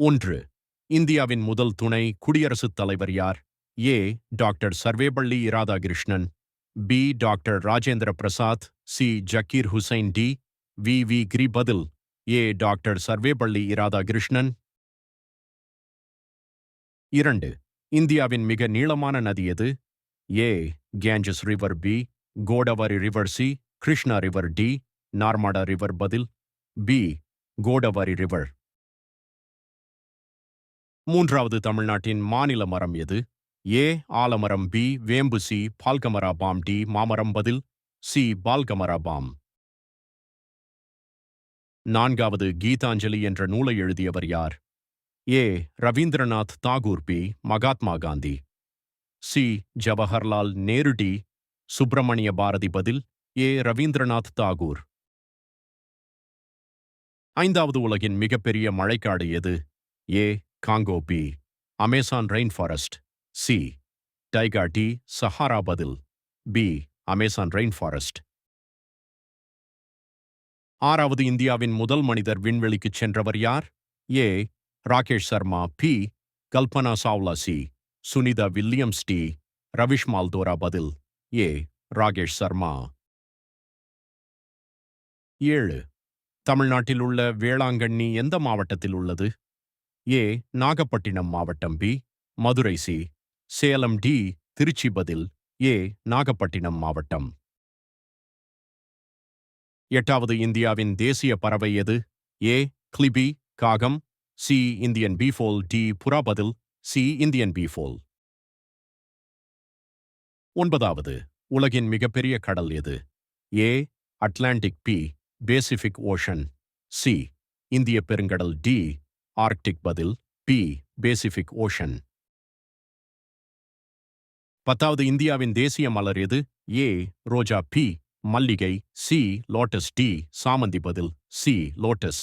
ஒன்று. இந்தியாவின் முதல் துணை குடியரசுத் தலைவர் யார்? A. Doctor Sarvepalli Radhakrishnan. B. Doctor Rajendra Prasad. C. Zakir Hussain. D. V. Giri. பதில் ஏ. டாக்டர் சர்வேபள்ளி இராதாகிருஷ்ணன். 2. இந்தியாவின் மிக நீளமான நதி எது? A. Ganges river. B. Godavari river. C. Krishna river. D. Narmada river. பதில் பி. கோடாவரி ரிவர். 3. தமிழ்நாட்டின் மாநில மரம் எது? ஏ. ஆலமரம். பி. வேம்பு. சி. Palmyra palm. டி. மாமரம். பதில் சி. Palmyra bomb. 4. கீதாஞ்சலி என்ற நூலை எழுதியவர் யார்? A. Rabindranath Tagore. B. Mahatma Gandhi. C. Jawaharlal Nehru. D. Subramania Bharati. பதில் ஏ. ரவீந்திரநாத் தாகூர். 5. உலகின் மிகப்பெரிய மழைக்காடு எது? A. Congo. B. Amazon rain forest. C. Taiga. D. Sahara. பதில் பி. Amazon rain forest. 6. இந்தியாவின் முதல் மனிதர் விண்வெளிக்குச் சென்றவர் யார்? A. Rakesh Sharma. B. Kalpana Chawla. C. Sunita Williams. D. Ravish Malhotra. பதில் ஏ. ராகேஷ் சர்மா. 7. தமிழ்நாட்டில் உள்ள வேளாங்கண்ணி எந்த மாவட்டத்தில் உள்ளது? ஏ. நாகப்பட்டினம் மாவட்டம். B. Madurai. C. Salem. D. Tiruchi. பதில் ஏ. நாகப்பட்டினம் மாவட்டம். 8. இந்தியாவின் தேசிய பறவை எது? ஏ. கிளிபி. காகம். சி. இந்தியன் பீஃபோல். டி. புறா. பதில் சி. இந்தியன் பீஃபோல். 9. உலகின் மிகப்பெரிய கடல் எது? ஏ. அட்லாண்டிக். பி. பேசிபிக் ஓஷன். சி. இந்திய பெருங்கடல். டி. ஆர்க்டிக். பதில் பி. பேசிபிக் ஓஷன். 10. இந்தியாவின் தேசிய மலர் எது? ஏ. ரோஜா. பி. மல்லிகை. சி. லோட்டஸ். டி. சாமந்தி. பதில் சி. லோட்டஸ்.